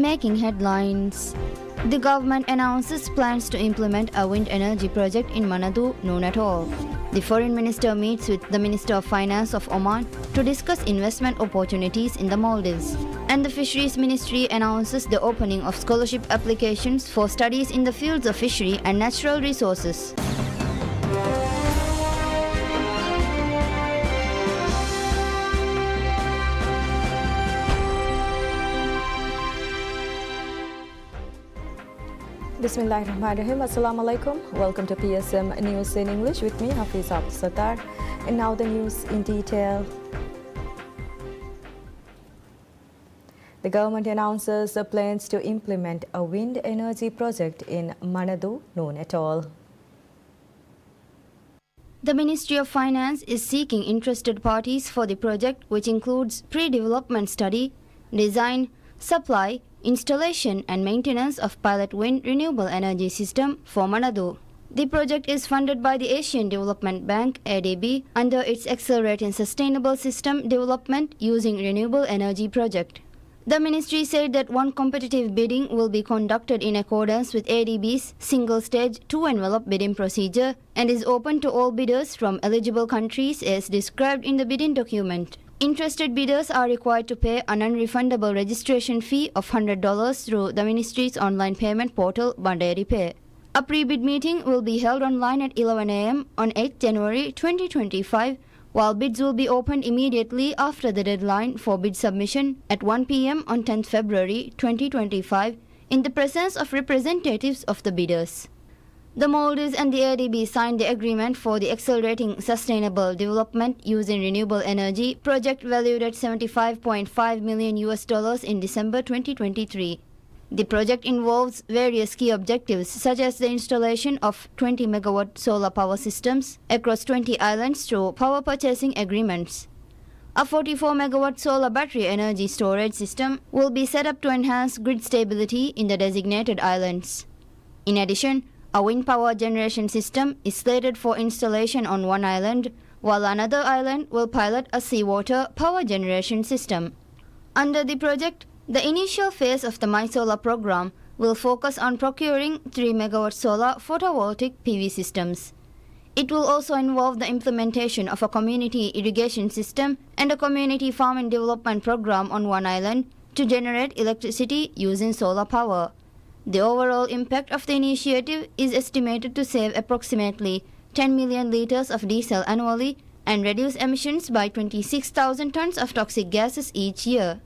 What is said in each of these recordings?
making headlines. The government announces plans to implement a wind energy project in Manado, Noon Atoll. The foreign minister meets with the Minister of Finance of Oman to discuss investment opportunities in the Maldives. And the Fisheries Ministry announces the opening of scholarship applications for studies in the fields of fishery and natural resources. Bismillahirrahmanirrahim. Assalamualaikum. Welcome to PSM News in English with me, Hafiz Abdul Sattar. And now the news in detail. The government announces plans to implement a wind energy project in Manado, Noon Atoll. The Ministry of Finance is seeking interested parties for the project, which includes pre-development study, design, supply, installation and maintenance of pilot wind renewable energy system for Manado. The project is funded by the Asian Development Bank (ADB) under its Accelerating Sustainable System Development Using Renewable Energy project. The ministry said that one competitive bidding will be conducted in accordance with ADB's single-stage two-envelope bidding procedure and is open to all bidders from eligible countries as described in the bidding document. Interested bidders are required to pay a non-refundable registration fee of $100 through the ministry's online payment portal, Banderi Pay. A pre-bid meeting will be held online at 11 a.m. on 8 January 2025, while bids will be opened immediately after the deadline for bid submission at 1 p.m. on 10 February 2025 in the presence of representatives of the bidders. The Maldives and the ADB signed the agreement for the Accelerating Sustainable Development Using Renewable Energy project valued at $75.5 million in December 2023. The project involves various key objectives such as the installation of 20 megawatt solar power systems across 20 islands through power purchasing agreements. A 44 megawatt solar battery energy storage system will be set up to enhance grid stability in the designated islands. In addition, a wind power generation system is slated for installation on one island, while another island will pilot a seawater power generation system. Under the project, the initial phase of the MySolar program will focus on procuring 3 megawatt solar photovoltaic PV systems. It will also involve the implementation of a community irrigation system and a community farm and development program on one island to generate electricity using solar power. The overall impact of the initiative is estimated to save approximately 10 million liters of diesel annually and reduce emissions by 26,000 tons of toxic gases each year.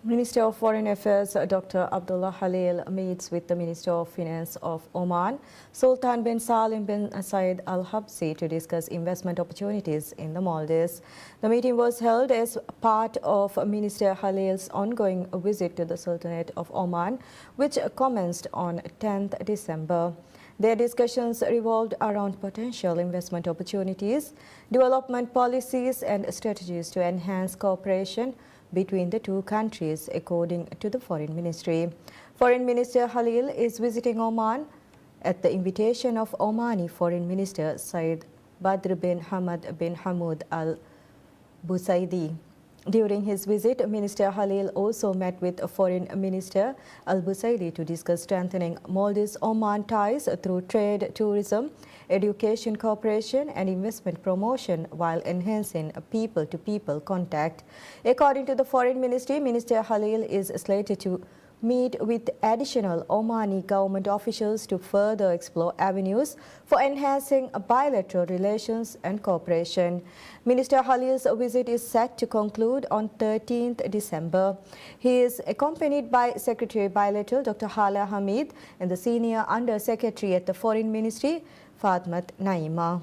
Minister of Foreign Affairs Dr. Abdullah Halil meets with the Minister of Finance of Oman, Sultan bin Salim bin Saeed Al Habsi, to discuss investment opportunities in the Maldives. The meeting was held as part of Minister Halil's ongoing visit to the Sultanate of Oman, which commenced on 10th December. Their discussions revolved around potential investment opportunities, development policies and strategies to enhance cooperation between the two countries, according to the Foreign Ministry. Foreign Minister Halil is visiting Oman at the invitation of Omani Foreign Minister Saeed Badr bin Hamad bin Hamoud Al Busaidi. During his visit, Minister Halil also met with Foreign Minister Al Busaidi to discuss strengthening Maldives-Oman ties through trade, tourism, education cooperation and investment promotion while enhancing people-to-people contact. According to the Foreign Ministry, Minister Halil is slated to meet with additional Omani government officials to further explore avenues for enhancing bilateral relations and cooperation. Minister Halil's visit is set to conclude on 13th December. He is accompanied by Secretary Bilateral Dr. Hala Hamid and the Senior Under Secretary at the Foreign Ministry, Fatmat Naima.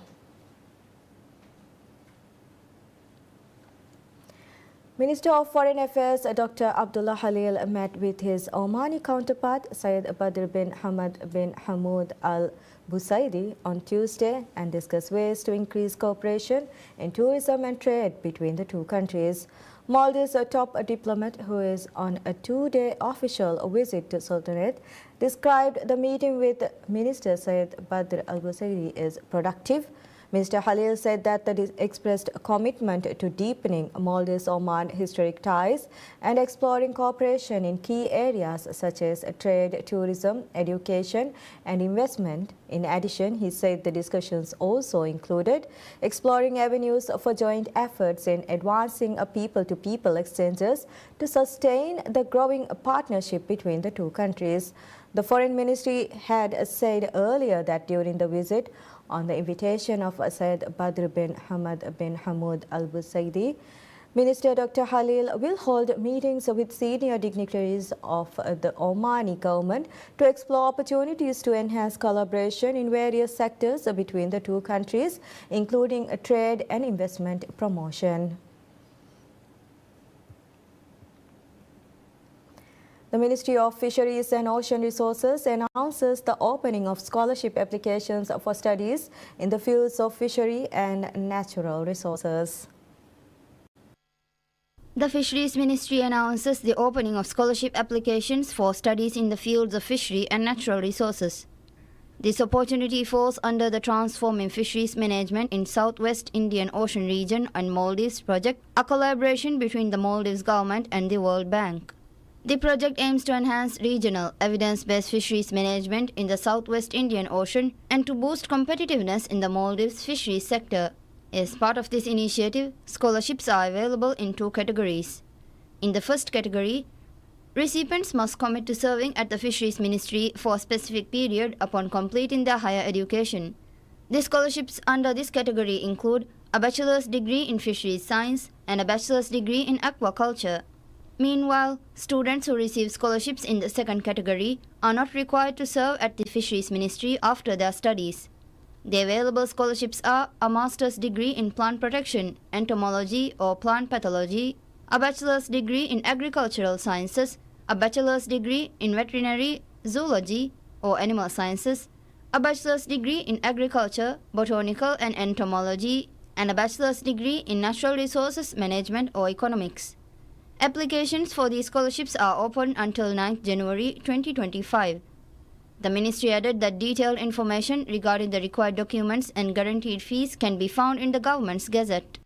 Minister of Foreign Affairs Dr. Abdullah Halil met with his Omani counterpart Saeed Badr bin Hamad bin Hamoud Al Busaidi on Tuesday and discussed ways to increase cooperation in tourism and trade between the two countries. Maldives' top diplomat, who is on a two-day official visit to Sultanate, described the meeting with Minister Saeed Badr Al Busaidi as productive. Mr. Halil said that they expressed a commitment to deepening Maldives-Oman historic ties and exploring cooperation in key areas such as trade, tourism, education and investment. In addition, he said the discussions also included exploring avenues for joint efforts in advancing people-to-people exchanges to sustain the growing partnership between the two countries. The Foreign Ministry had said earlier that during the visit, on the invitation of Syed Badr bin Hamad bin Hamoud Al Busaidi, Minister Dr. Halil will hold meetings with senior dignitaries of the Omani government to explore opportunities to enhance collaboration in various sectors between the two countries, including trade and investment promotion. The Ministry of Fisheries and Ocean Resources announces the opening of scholarship applications for studies in the fields of fishery and natural resources. The Fisheries Ministry announces the opening of scholarship applications for studies in the fields of fishery and natural resources. This opportunity falls under the Transforming Fisheries Management in Southwest Indian Ocean Region and Maldives project, a collaboration between the Maldives government and the World Bank. The project aims to enhance regional, evidence-based fisheries management in the Southwest Indian Ocean and to boost competitiveness in the Maldives fisheries sector. As part of this initiative, scholarships are available in two categories. In the first category, recipients must commit to serving at the Fisheries Ministry for a specific period upon completing their higher education. The scholarships under this category include a bachelor's degree in fisheries science and a bachelor's degree in aquaculture. Meanwhile, students who receive scholarships in the second category are not required to serve at the Fisheries Ministry after their studies. The available scholarships are a master's degree in plant protection, entomology or plant pathology, a bachelor's degree in agricultural sciences, a bachelor's degree in veterinary zoology or animal sciences, a bachelor's degree in agriculture, botanical and entomology, and a bachelor's degree in natural resources management or economics. Applications for these scholarships are open until 9th January 2025. The Ministry added that detailed information regarding the required documents and guaranteed fees can be found in the Government's Gazette.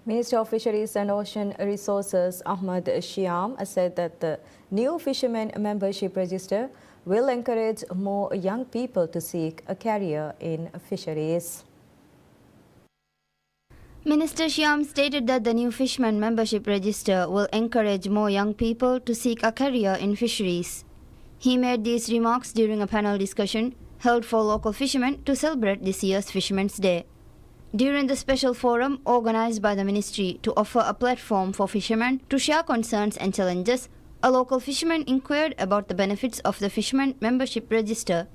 Minister of Fisheries and Ocean Resources Ahmad Shiam said that the new Fishermen Membership Register will encourage more young people to seek a career in fisheries. Minister Shiam stated that the new Fishermen Membership Register will encourage more young people to seek a career in fisheries. He made these remarks during a panel discussion held for local fishermen to celebrate this year's Fishermen's Day. During the special forum organized by the ministry to offer a platform for fishermen to share concerns and challenges, a local fisherman inquired about the benefits of the Fishermen Membership Register.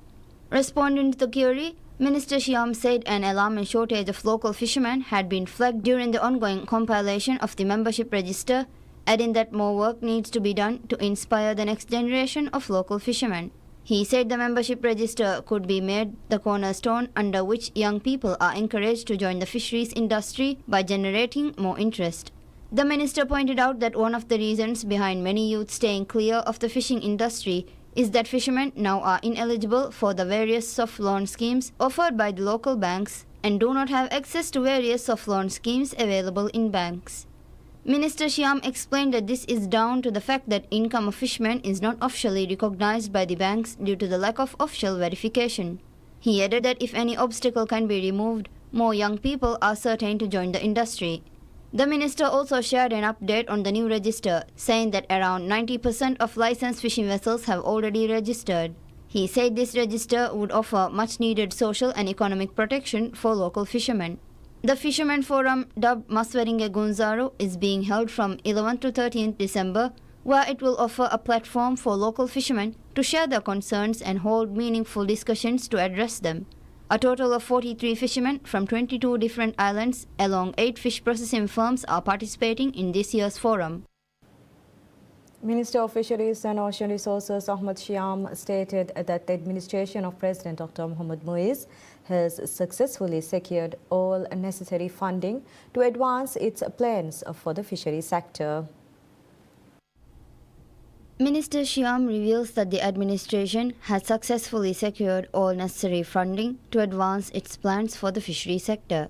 Responding to the query, Minister Shiam said an alarming shortage of local fishermen had been flagged during the ongoing compilation of the membership register, adding that more work needs to be done to inspire the next generation of local fishermen. He said the membership register could be made the cornerstone under which young people are encouraged to join the fisheries industry by generating more interest. The minister pointed out that one of the reasons behind many youth staying clear of the fishing industry is that fishermen now are ineligible for the various soft loan schemes offered by the local banks and do not have access to various soft loan schemes available in banks. Minister Shiam explained that this is down to the fact that income of fishermen is not officially recognized by the banks due to the lack of official verification. He added that if any obstacle can be removed, more young people are certain to join the industry. The minister also shared an update on the new register, saying that around 90% of licensed fishing vessels have already registered. He said this register would offer much-needed social and economic protection for local fishermen. The Fishermen Forum, dubbed Masweringe Gunzaru, is being held from 11th to 13th December, where it will offer a platform for local fishermen to share their concerns and hold meaningful discussions to address them. A total of 43 fishermen from 22 different islands along 8 fish processing firms are participating in this year's forum. Minister of Fisheries and Ocean Resources Ahmad Shiam stated that the administration of President Dr. Mohamed Muiz has successfully secured all necessary funding to advance its plans for the fishery sector. Minister Shyam reveals that the administration has successfully secured all necessary funding to advance its plans for the fishery sector.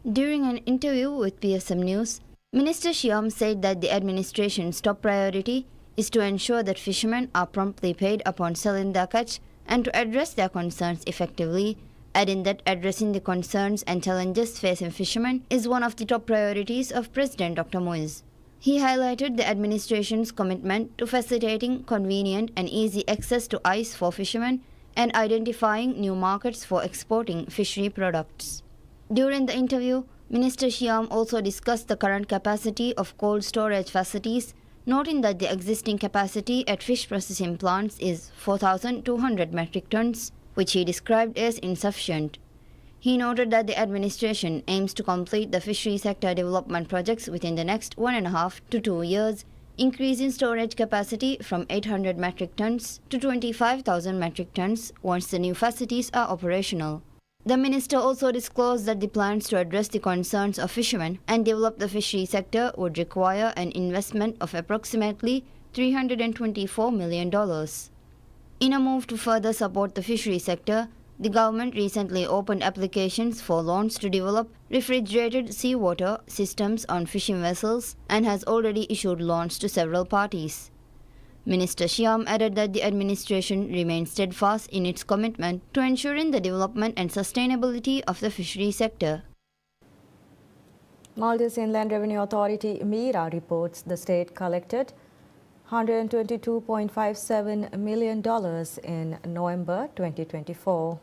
During an interview with PSM News, Minister Shyam said that the administration's top priority is to ensure that fishermen are promptly paid upon selling their catch and to address their concerns effectively, adding that addressing the concerns and challenges facing fishermen is one of the top priorities of President Dr. Moise. He highlighted the administration's commitment to facilitating convenient and easy access to ice for fishermen and identifying new markets for exporting fishery products. During the interview, Minister Shyam also discussed the current capacity of cold storage facilities, noting that the existing capacity at fish processing plants is 4,200 metric tons, which he described as insufficient. He noted that the administration aims to complete the fishery sector development projects within the next 1.5 to 2 years, increasing storage capacity from 800 metric tons to 25,000 metric tons once the new facilities are operational. The minister also disclosed that the plans to address the concerns of fishermen and develop the fishery sector would require an investment of approximately $324 million. In a move to further support the fishery sector, the government recently opened applications for loans to develop refrigerated seawater systems on fishing vessels and has already issued loans to several parties. Minister Shyam added that the administration remains steadfast in its commitment to ensuring the development and sustainability of the fishery sector. Maldives Inland Revenue Authority MIRA reports the state collected $122.57 million in November 2024.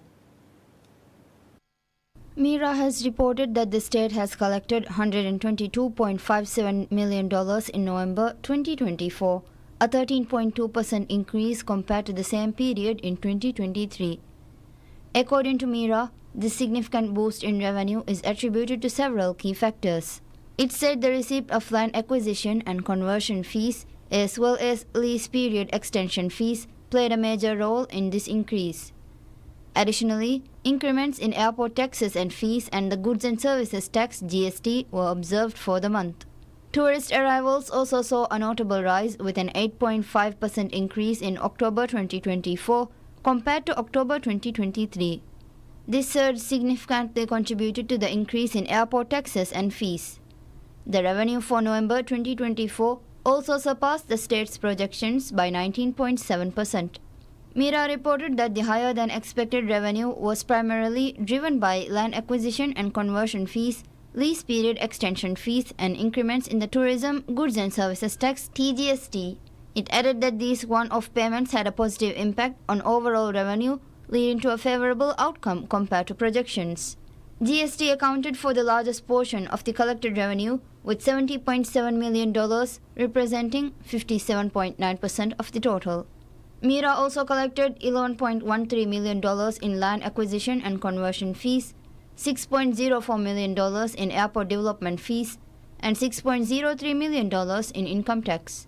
MIRA has reported that the state has collected $122.57 million in November 2024, a 13.2% increase compared to the same period in 2023. According to MIRA, this significant boost in revenue is attributed to several key factors. It said the receipt of land acquisition and conversion fees, as well as lease period extension fees, played a major role in this increase. Additionally, increments in airport taxes and fees and the goods and services tax (GST) were observed for the month. Tourist arrivals also saw a notable rise with an 8.5% increase in October 2024 compared to October 2023. This surge significantly contributed to the increase in airport taxes and fees. The revenue for November 2024 also surpassed the state's projections by 19.7%. MIRA reported that the higher than expected revenue was primarily driven by land acquisition and conversion fees, lease period extension fees, and increments in the tourism goods and services tax (TGST). It added that these one-off payments had a positive impact on overall revenue, leading to a favorable outcome compared to projections. GST accounted for the largest portion of the collected revenue, with $70.7 million representing 57.9% of the total. MIRA also collected $11.13 million in land acquisition and conversion fees, $6.04 million in airport development fees, and $6.03 million in income tax.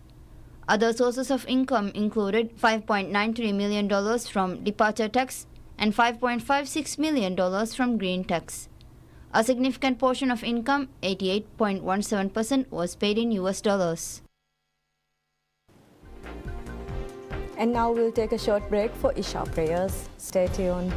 Other sources of income included $5.93 million from departure tax and $5.56 million from green tax. A significant portion of income, 88.17%, was paid in US dollars. And now we'll take a short break for Isha prayers. Stay tuned.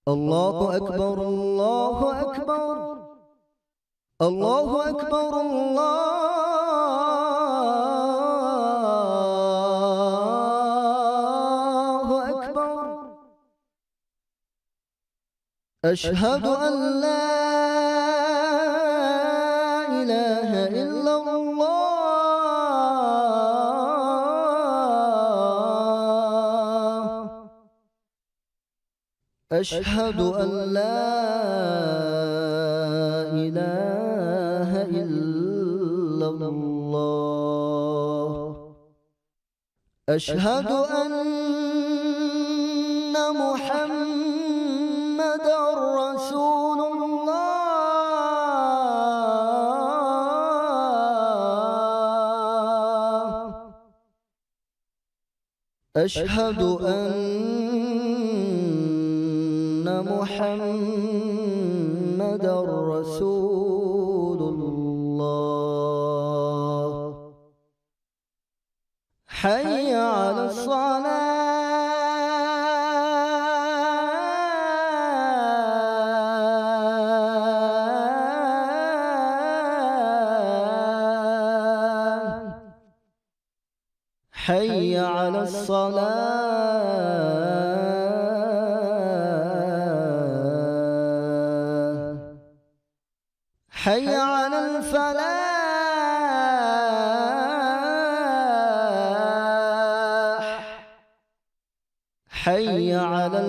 الله أكبر الله أكبر الله أكبر الله أكبر أشهد أن لا إله إلا الله أشهد أن لا إله إلا الله أشهد أن محمدًا رسول الله أشهد أن محمدًا رسول الله حي على الصلاة حي على الصلاة حي على الفلاح حي على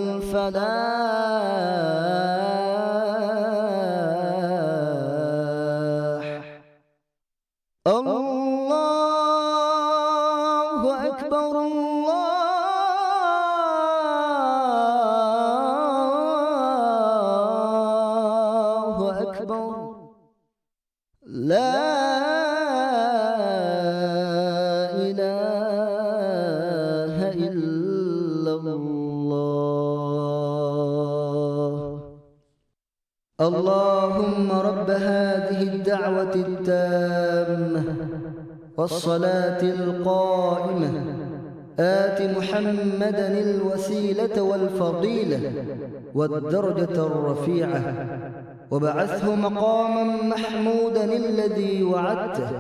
الفلاح الله أكبر الله أكبر لا إله إلا الله اللهم رب هذه الدعوة التامة والصلاة القائمة آت محمدًا الوسيلة والفضيلة والدرجة الرفيعة وبعثه مقامًا محمودًا الذي وعدته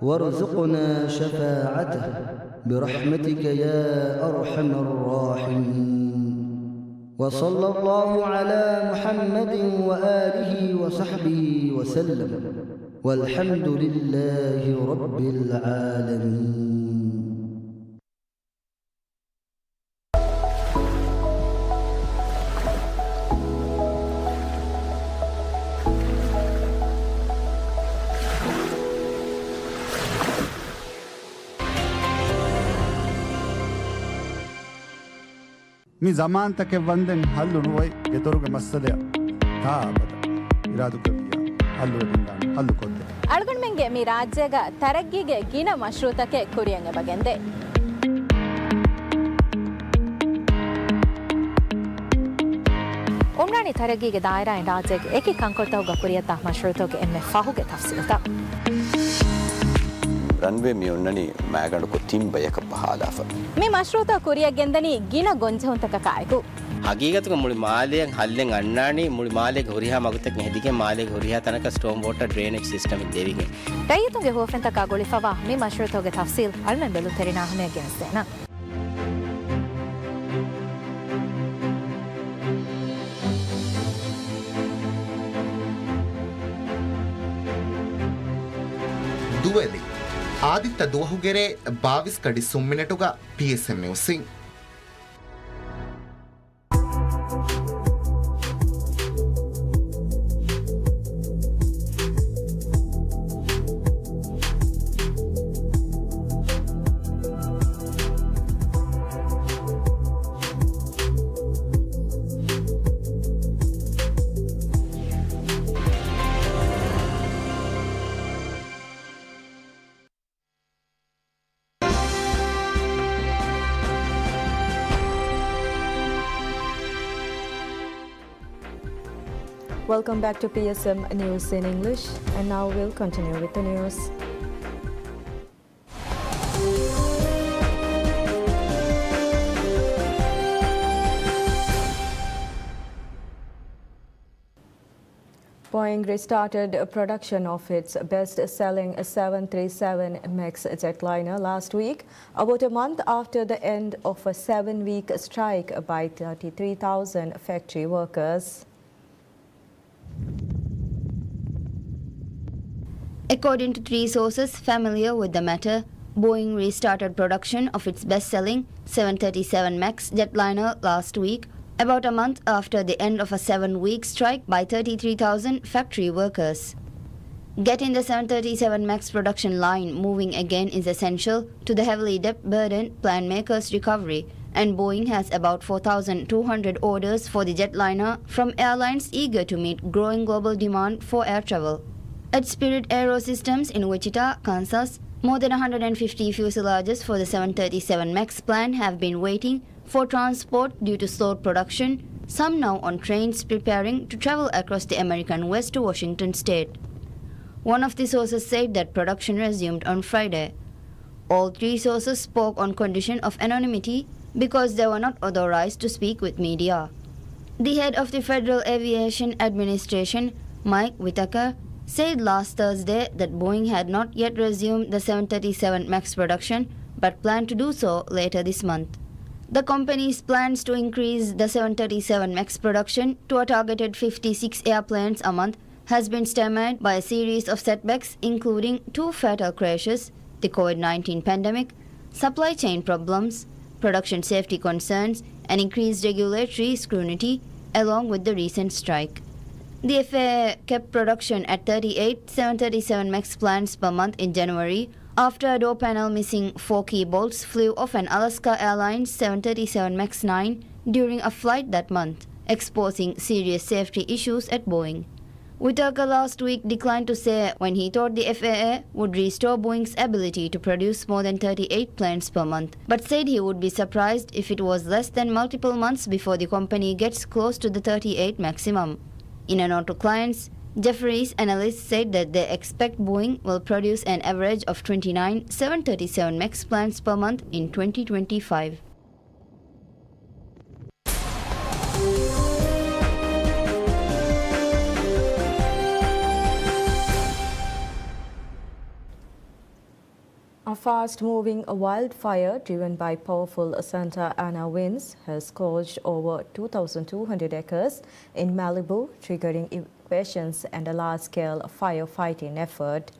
وارزقنا شفاعته برحمتك يا أرحم الراحمين وصلى الله على محمد وآله وصحبه وسلم والحمد لله رب العالمين. मी जमान तक वंदन हल्लु नुवै ಗೆತರುಗೆ ಮಸಲೆ ತಾಬದ ಇರಾದು ಕವಿಯ ಹಲ್ಲು ರಿಂದಾನ ಹಲ್ಲು ಕೊದ್ದೆ ಅಳಗಣ್ಮೆಂಗೆ me ರಾಜ್ಯಗ ತರಗ್ಗಿಗೆ ಗಿನ ಮಶ್ರೂತಕ್ಕೆ ಕುರಿಯಂಗೆ ಬಗೆಂದೆ Umrani ತರಗ್ಗಿಗೆ ದಾಯರಾ ರಾಜ್ಯಗೆ ಏಕಿ ಕಂಕೊಳ್ತವಗ ಕುರಿಯತ ಮಶ್ರೂತಗೆ ಎಮ್ಮೆ ಫಹುಗೆ ತಫ್ಸಿಲತ runway ಮಿ ಉನ್ನನಿ ಮ್ಯಾಗಂಡು ಕೊತ್ತಿಂ ಬಯಕ ಪಹಾಲಾಫ ಮಿ ಮಶ್ರೂತ ಕುರಿಯ ಗೆಂದನಿ ಗಿನ ಗೊಂಜೆಹುಂತಕ ಕಾಯಕು ಹಗೀಗತಕ ಮುಳಿ ಮಾಲೆಯಂ ಹಲ್ಲೆಂ ಅಣ್ಣಾಣಿ ಮುಳಿ ಮಾಲೆಗೆ ಹುರಿಹಾ ಮಗುತಕ ಹೆದಿಗೆ ಮಾಲೆಗೆ ಹುರಿಹಾ ತನಕ storm water drainage system ಇದ್ದೇವಿಗೆ ರೈತುಗೆ ಹೋಫೆಂತಕ ಗೊಳಿಫವಾ ಮಿ ಮಶ್ರೂತಗೆ ತಫ್ಸೀಲ್ ಅಲ್ಮೆನ್ ಬೆಲು ತೆರಿನಾ ಹಮೆ ಗೆನಸ್ತೇನಾ ದುವೆಲಿ ಆದಿತ್ಯ ದುವಹುಗೆರೆ 22 ಕಡಿ ಸುಮ್ಮಿನೆಟುಗ PSM ನ್ಯೂಸಿಂಗ್ Welcome back to PSM News in English, and now we'll continue with the news. Boeing restarted production of its best-selling 737 MAX jetliner last week, about a month after the end of a 7-week strike by 33,000 factory workers. According to 3 sources familiar with the matter, Boeing restarted production of its best-selling 737 MAX jetliner last week, about a month after the end of a 7-week strike by 33,000 factory workers. Getting the 737 MAX production line moving again is essential to the heavily debt-burdened plane makers' recovery, and Boeing has about 4,200 orders for the jetliner from airlines eager to meet growing global demand for air travel. At Spirit Aerosystems in Wichita, Kansas, more than 150 fuselages for the 737 MAX plane have been waiting for transport due to slowed production, some now on trains preparing to travel across the American West to Washington state. One of the sources said that production resumed on Friday. All 3 sources spoke on condition of anonymity because they were not authorized to speak with media. The head of the Federal Aviation Administration, Mike Whitaker, said last Thursday that Boeing had not yet resumed the 737 MAX production but planned to do so later this month. The company's plans to increase the 737 MAX production to a targeted 56 airplanes a month has been stymied by a series of setbacks, including 2 fatal crashes, the COVID-19 pandemic, supply chain problems, production safety concerns, and increased regulatory scrutiny, along with the recent strike. The FAA kept production at 38 737 MAX planes per month in January, after a door panel missing 4 key bolts flew off an Alaska Airlines 737 MAX 9 during a flight that month, exposing serious safety issues at Boeing. Whitaker last week declined to say when he thought the FAA would restore Boeing's ability to produce more than 38 planes per month, but said he would be surprised if it was less than multiple months before the company gets close to the 38 maximum. In a note to clients, Jefferies analysts said that they expect Boeing will produce an average of 29 737 MAX planes per month in 2025. A fast-moving wildfire driven by powerful Santa Ana winds has scorched over 2,200 acres in Malibu, triggering evacuations and a large-scale firefighting effort.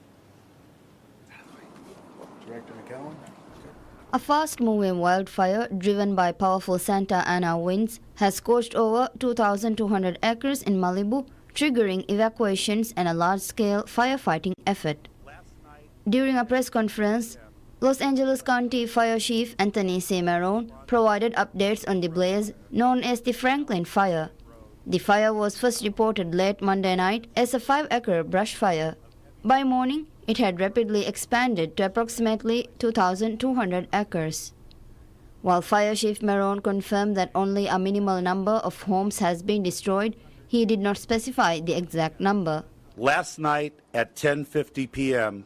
A fast-moving wildfire driven by powerful Santa Ana winds has scorched over 2,200 acres in Malibu, triggering evacuations and a large-scale firefighting effort. During a press conference, Los Angeles County Fire Chief Anthony C. Marone provided updates on the blaze known as the Franklin Fire. The fire was first reported late Monday night as a 5-acre brush fire. By morning, it had rapidly expanded to approximately 2,200 acres. While Fire Chief Marone confirmed that only a minimal number of homes has been destroyed, he did not specify the exact number. Last night at 10:50 p.m.,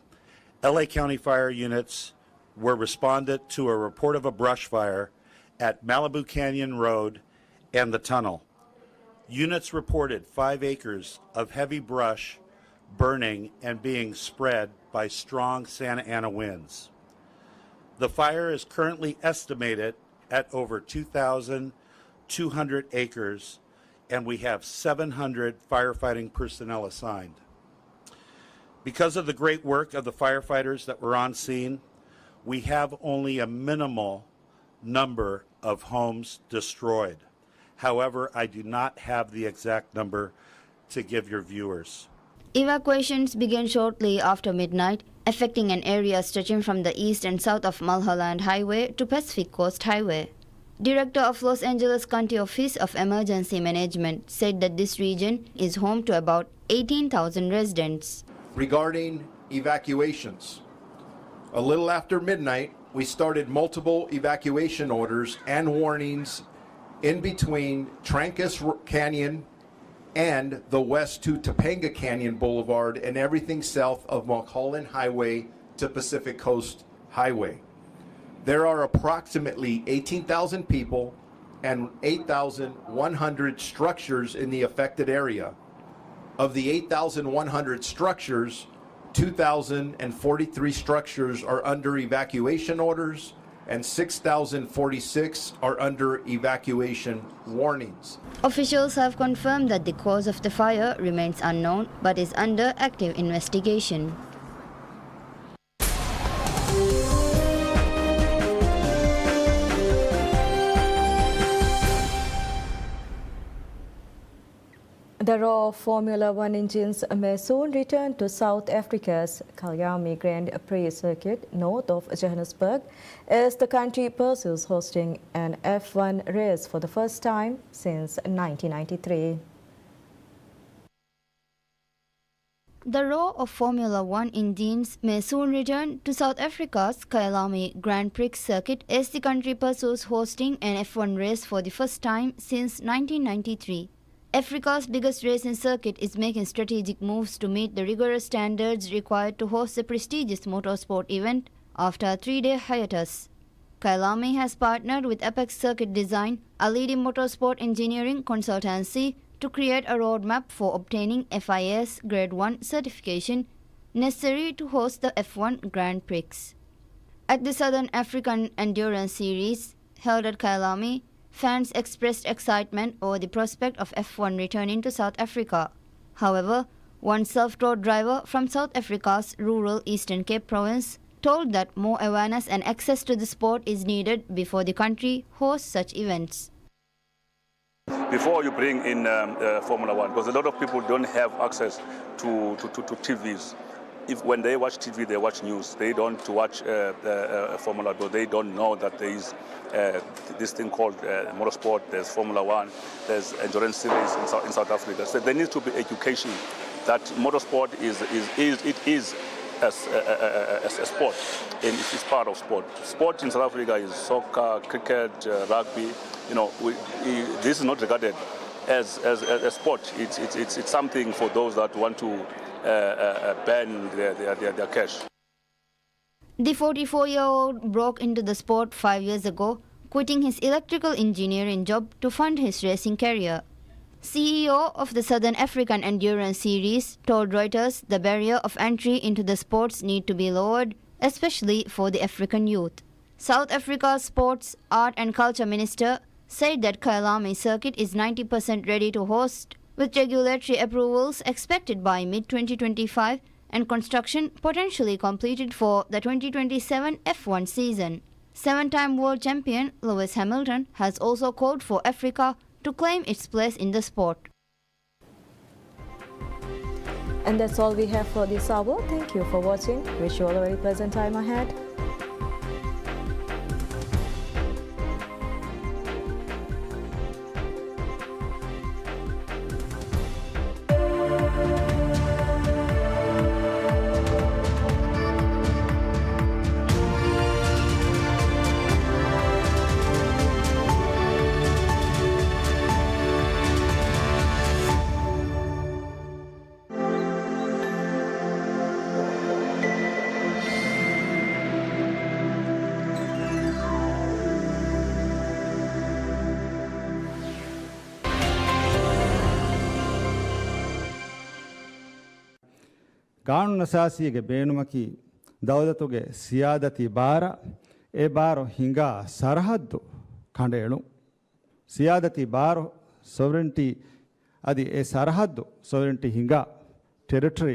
LA County fire units were responded to a report of a brush fire at Malibu Canyon Road and the tunnel. Units reported 5 acres of heavy brush burning and being spread by strong Santa Ana winds. The fire is currently estimated at over 2,200 acres, and we have 700 firefighting personnel assigned. Because of the great work of the firefighters that were on scene, we have only a minimal number of homes destroyed. However, I do not have the exact number to give your viewers. Evacuations began shortly after midnight, affecting an area stretching from the east and south of Mulholland Highway to Pacific Coast Highway. Director of Los Angeles County Office of Emergency Management said that this region is home to about 18,000 residents. Regarding evacuations, a little after midnight, we started multiple evacuation orders and warnings in between Trancas Canyon and the west to Topanga Canyon Boulevard and everything south of Mulholland Highway to Pacific Coast Highway. There are approximately 18,000 people and 8,100 structures in the affected area. Of the 8,100 structures, 2,043 structures are under evacuation orders and 6,046 are under evacuation warnings. Officials have confirmed that the cause of the fire remains unknown but is under active investigation. The raw Formula One engines may soon return to South Africa's Kyalami Grand Prix circuit north of Johannesburg as the country pursues hosting an F1 race for the first time since 1993. The row of Formula One engines may soon return to South Africa's Kyalami Grand Prix circuit as the country pursues hosting an F1 race for the first time since 1993. Africa's biggest racing circuit is making strategic moves to meet the rigorous standards required to host the prestigious motorsport event after a 3-day hiatus. Kyalami has partnered with Apex Circuit Design, a leading motorsport engineering consultancy, to create a roadmap for obtaining FIS Grade 1 certification necessary to host the F1 Grand Prix. At the Southern African Endurance Series, held at Kyalami, fans expressed excitement over the prospect of F1 returning to South Africa. However, one self-taught driver from South Africa's rural Eastern Cape province told that more awareness and access to the sport is needed before the country hosts such events. Before you bring in Formula One, because a lot of people don't have access to TVs. When they watch TV, they watch news. They don't watch Formula One, but they don't know that there is this thing called motorsport. There's Formula One, there's endurance series in South Africa. So there needs to be education that motorsport is a sport, and it's part of sport. Sport in South Africa is soccer, cricket, rugby. You know, this is not regarded as sport. It's something for those that want to burn their cash. The 44-year-old broke into the sport 5 years ago, quitting his electrical engineering job to fund his racing career. CEO of the Southern African Endurance Series told Reuters the barrier of entry into the sports need to be lowered, especially for the African youth. South Africa's Sports, Art and Culture Minister said that Kyalami circuit is 90% ready to host, with regulatory approvals expected by mid-2025 and construction potentially completed for the 2027 F1 season. 7-time world champion Lewis Hamilton has also called for Africa to claim its place in the sport. And that's all we have for this hour. Thank you for watching. Wish you all a very pleasant time ahead. ಕಾನೂನು ಸಾಸಿಗೆ ಬೇಣುಮಕಿ ದೌಲತುಗೆ ಸಿಯಾದತಿ ಬಾರ A ಬಾರೋ ಹಿಂಗ ಸರಹದ್ದು ಕಂಡೇಳು ಸಿಯಾದತಿ ಬಾರೋ ಸೊವರೆಂಟಿ ಅದಿ A ಸರಹದ್ದು ಸೊವರೆಂಟಿ ಹಿಂಗ territory